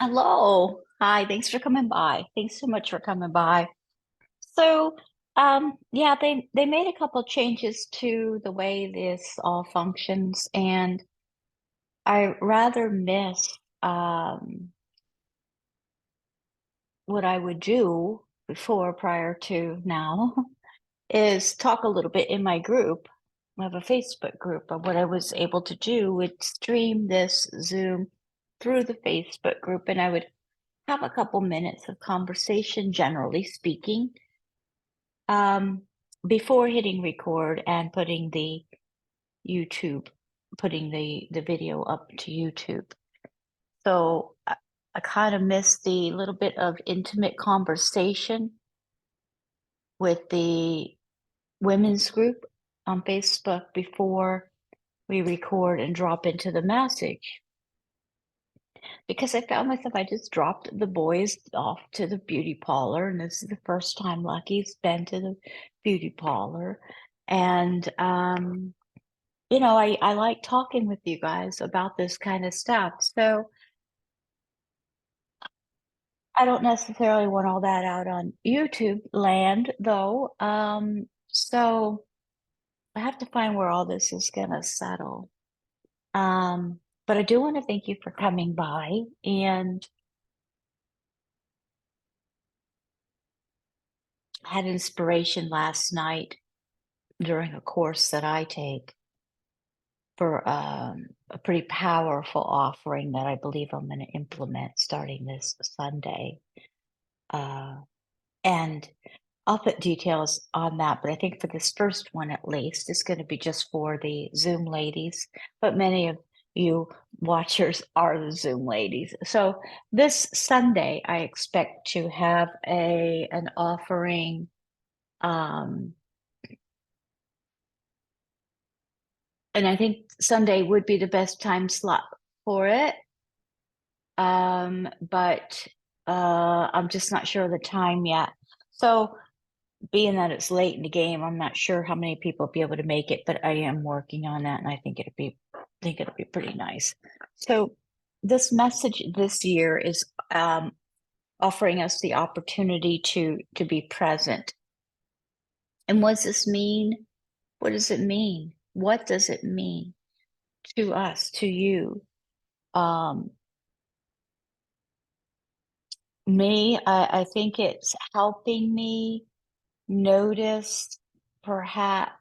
Hello. Hi, thanks for coming by. Thanks so much for coming by. So, yeah, they made a couple changes to the way this all functions, and I rather miss what I would do before prior to now is talk a little bit in my group. I have a Facebook group, and what I was able to do would stream this Zoom through the Facebook group, and I would have a couple minutes of conversation, generally speaking, um, before hitting record and YouTube, putting the video up to YouTube. So I kind of miss the little bit of intimate conversation with the women's group on Facebook before we record and drop into the message. Because I found myself, I just dropped the boys off to the beauty parlor, and this is the first time Lucky's been to the beauty parlor. And I like talking with you guys about this kind of stuff. So I don't necessarily want all that out on YouTube land, though. So I have to find where all this is gonna settle. But I do want to thank you for coming by, and I had inspiration last night during a course that I take for a pretty powerful offering that I believe I'm going to implement starting this Sunday. Uh, and I'll put details on that, but I think for this first one at least, it's going to be just for the Zoom ladies. But many of you watchers are the Zoom ladies. So this Sunday, I expect to have an offering. And I think Sunday would be the best time slot for it. But I'm just not sure of the time yet. So being that it's late in the game, I'm not sure how many people will be able to make it, but I am working on that, and I think it'll be pretty nice. So this message this year is offering us the opportunity to be present. And what does this mean? What does it mean? What does it mean to us, to you? Um, I think it's helping me notice perhaps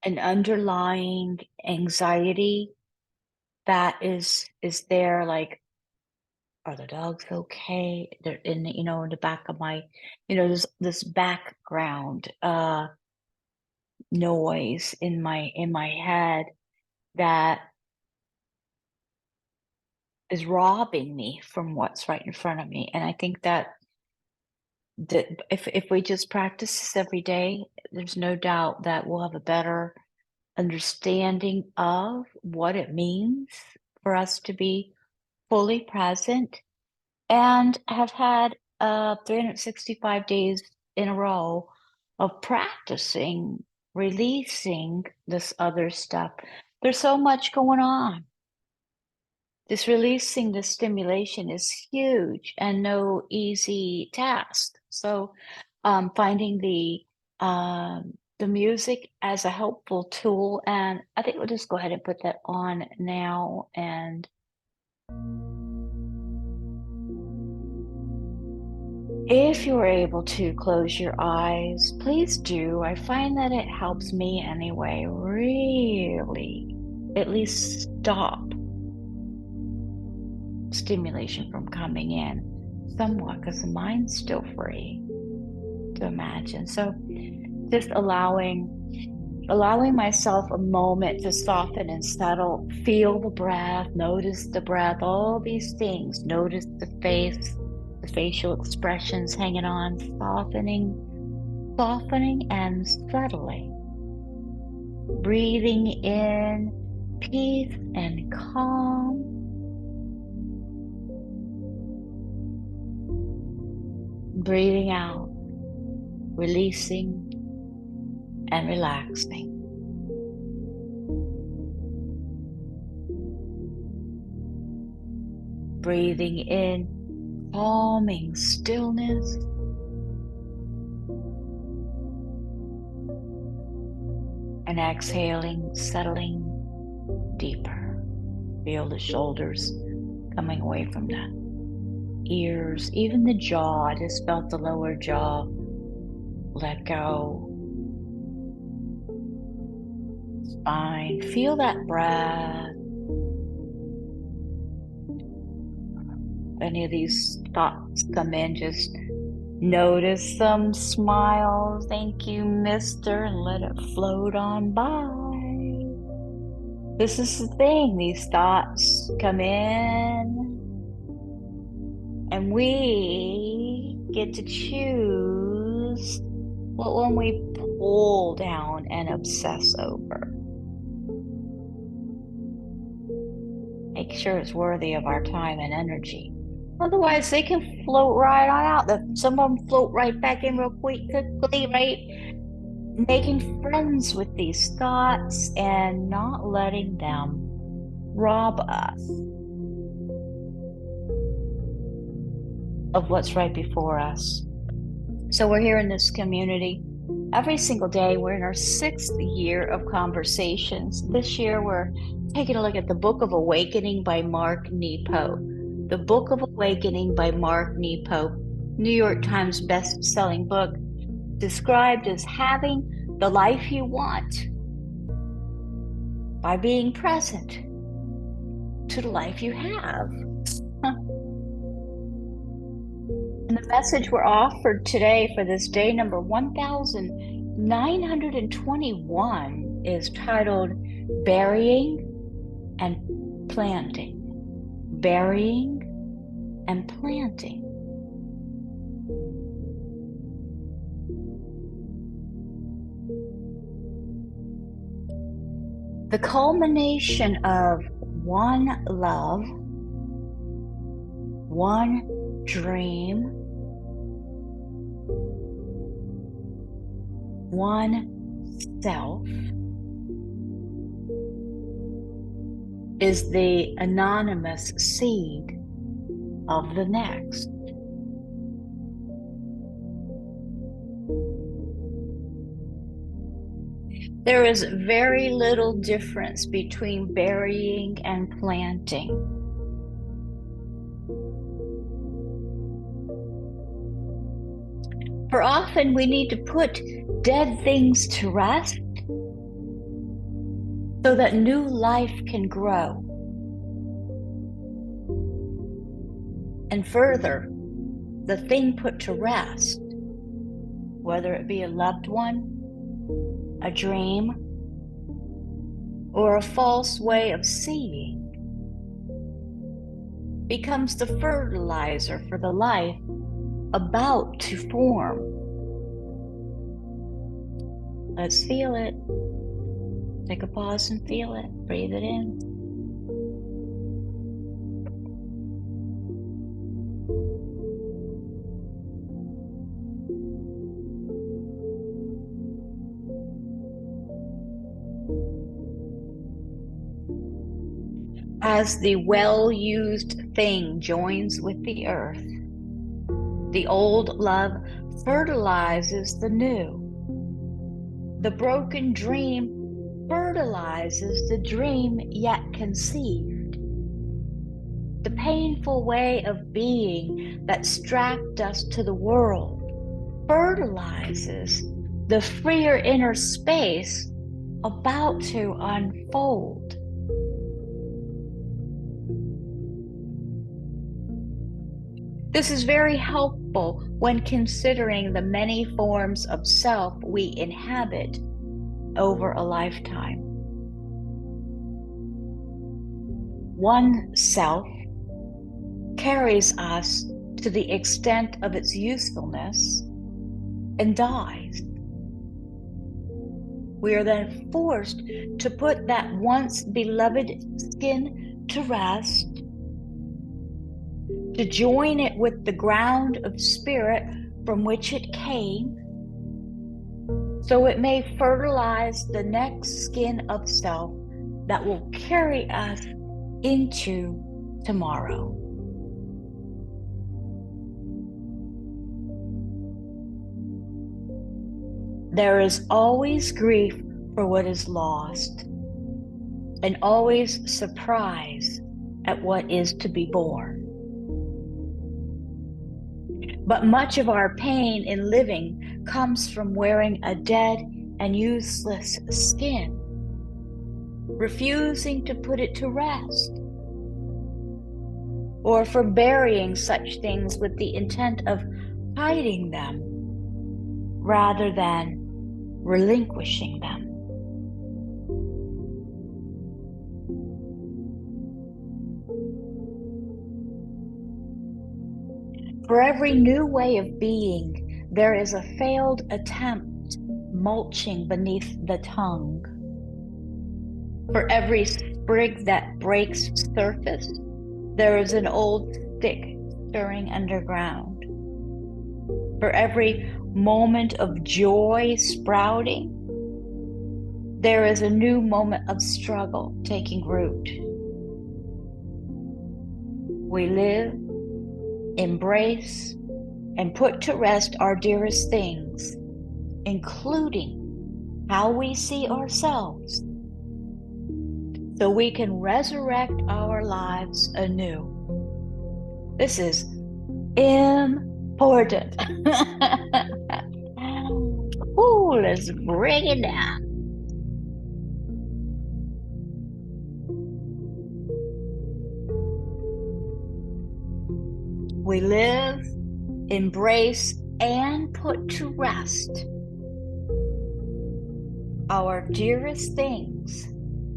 an underlying anxiety that is there, like, are the dogs okay? They're in the back of my, there's this background noise in my head that is robbing me from what's right in front of me. And I think that if we just practice this every day, there's no doubt that we'll have a better understanding of what it means for us to be fully present and have had 365 days in a row of practicing releasing this other stuff. There's so much going on. This releasing the stimulation is huge and no easy task. So finding the music as a helpful tool, and I think we'll just go ahead and put that on now. And if you're able to close your eyes, please do. I find that it helps me anyway, really, at least stop stimulation from coming in somewhat, because the mind's still free to imagine. So just allowing myself a moment to soften and settle, feel the breath, notice the breath, all these things. Notice the face, the facial expressions hanging on, softening and settling. Breathing in peace and calm. Breathing out, releasing and relaxing. breathing in calming stillness, and exhaling, settling deeper. Feel the shoulders coming away from the ears, even the jaw. I just felt the lower jaw let go. Spine, feel that breath. Any of these thoughts come in, just notice them, smile, thank you, mister, and let it float on by. This is the thing, these thoughts come in, and we get to choose what one we pull down and obsess over. Make sure it's worthy of our time and energy. Otherwise, they can float right on out. Some of them float right back in real quickly, right? Making friends with these thoughts and not letting them rob us of what's right before us. So we're here in this community every single day. We're in our 6th year of conversations. This year, we're taking a look at the Book of Awakening by Mark Nepo. The Book of Awakening by Mark Nepo, New York Times best-selling book, described as having the life you want by being present to the life you have. And the message we're offered today for this day number 1921 is titled Burying and Planting. Burying and Planting. The culmination of one love, one dream, one self is the anonymous seed of the next. There is very little difference between burying and planting. For often we need to put dead things to rest so that new life can grow. And further, the thing put to rest, whether it be a loved one, a dream, or a false way of seeing, becomes the fertilizer for the life about to form. Let's feel it. Take a pause and feel it. Breathe it in. As the well-used thing joins with the earth, the old love fertilizes the new. The broken dream fertilizes the dream yet conceived. The painful way of being that strapped us to the world fertilizes the freer inner space about to unfold. This is very helpful when considering the many forms of self we inhabit over a lifetime. One self carries us to the extent of its usefulness and dies. We are then forced to put that once beloved skin to rest, to join it with the ground of spirit from which it came, so it may fertilize the next skin of self that will carry us into tomorrow. There is always grief for what is lost, and always surprise at what is to be born. But much of our pain in living comes from wearing a dead and useless skin, refusing to put it to rest, or for burying such things with the intent of hiding them rather than relinquishing them. For every new way of being, there is a failed attempt mulching beneath the tongue. For every sprig that breaks surface, there is an old stick stirring underground. For every moment of joy sprouting, there is a new moment of struggle taking root. We live, embrace, and put to rest our dearest things, including how we see ourselves, so we can resurrect our lives anew. This is important. Ooh, let's bring it down. We live, embrace, and put to rest our dearest things,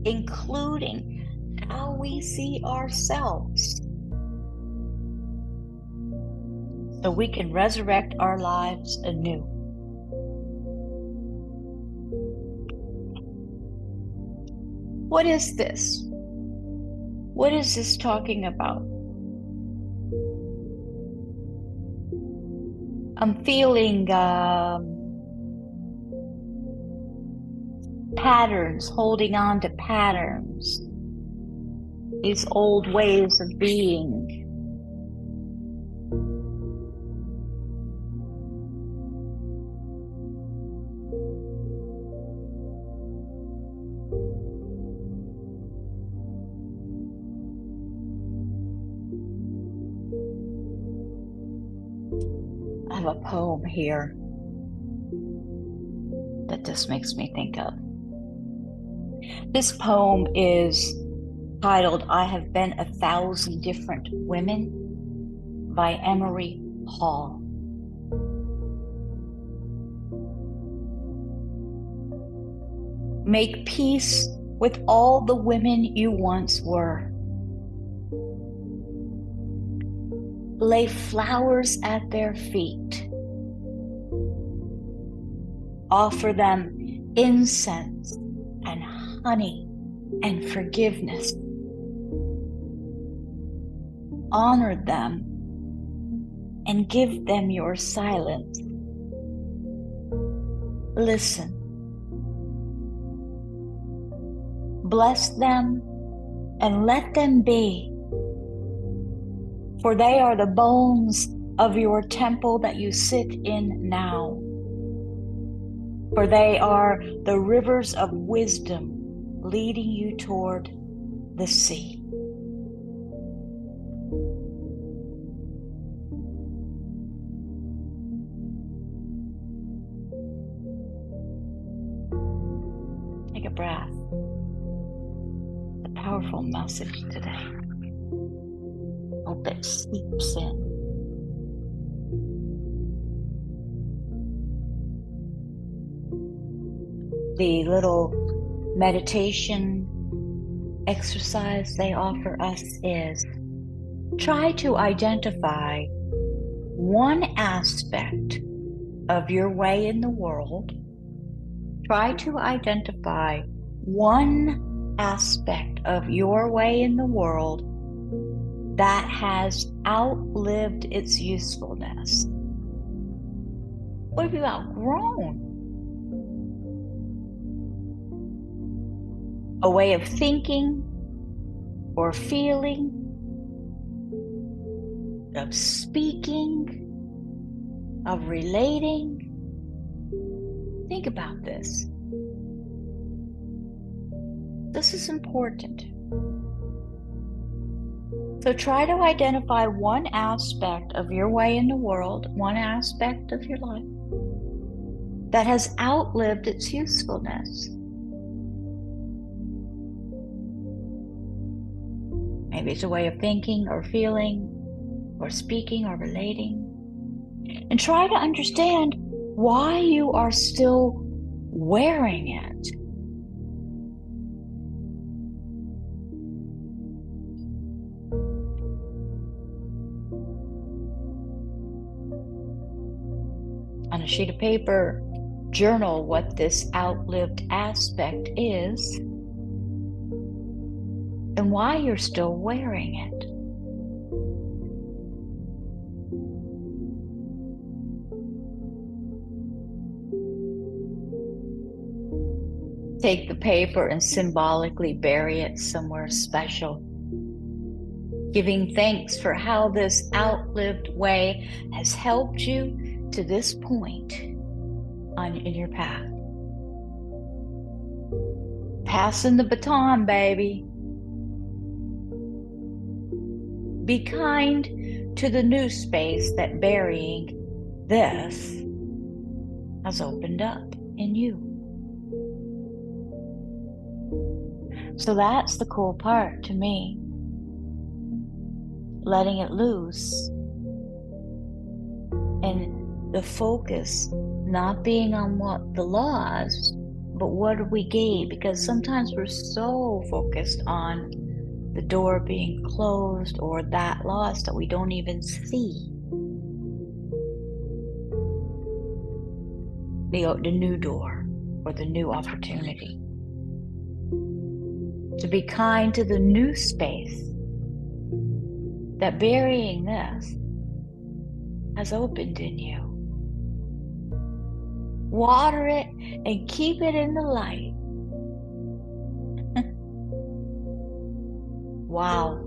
including how we see ourselves, so we can resurrect our lives anew. What is this? What is this talking about? I'm feeling patterns, holding on to patterns, these old ways of being. I have a poem here that this makes me think of. This poem is titled "I Have Been 1,000 Different Women" by Emery Hall. Make peace with all the women you once were. Lay flowers at their feet. Offer them incense and honey and forgiveness. Honor them and give them your silence. Listen. Bless them and let them be, for they are the bones of your temple that you sit in now. For they are the rivers of wisdom leading you toward the sea. Take a breath. It's a powerful message today. Hope it seeps in. The little meditation exercise they offer us is try to identify one aspect of your way in the world. Try to identify one aspect of your way in the world that has outlived its usefulness. What have you outgrown? A way of thinking or feeling, of speaking, of relating, Think about this. This is important. So try to identify one aspect of your way in the world, one aspect of your life that has outlived its usefulness. Maybe it's a way of thinking or feeling or speaking or relating. And try to understand why you are still wearing it. On a sheet of paper, journal what this outlived aspect is and why you're still wearing it. Take the paper and symbolically bury it somewhere special, giving thanks for how this outlived way has helped you to this point in your path. Passing the baton, baby. Be kind to the new space that burying this has opened up in you. So that's the cool part to me. Letting it loose and the focus not being on what the laws, but what do we gain? Because sometimes we're so focused on the door being closed or that loss that we don't even see the new door or the new opportunity. To be kind to the new space that burying this has opened in you. Water it and keep it in the light. Wow.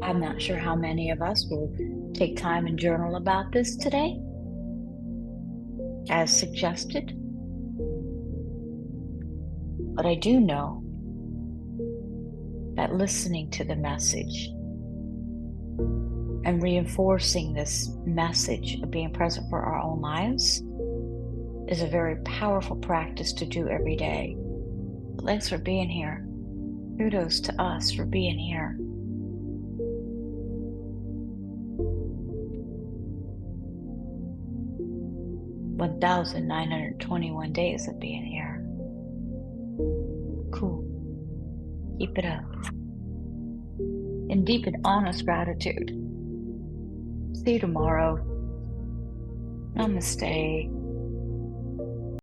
I'm not sure how many of us will take time and journal about this today, as suggested. But I do know that listening to the message and reinforcing this message of being present for our own lives is a very powerful practice to do every day. Thanks for being here. Kudos to us for being here. 1,921 days of being here. Cool. Keep it up. In deep and honest gratitude. See you tomorrow. Namaste.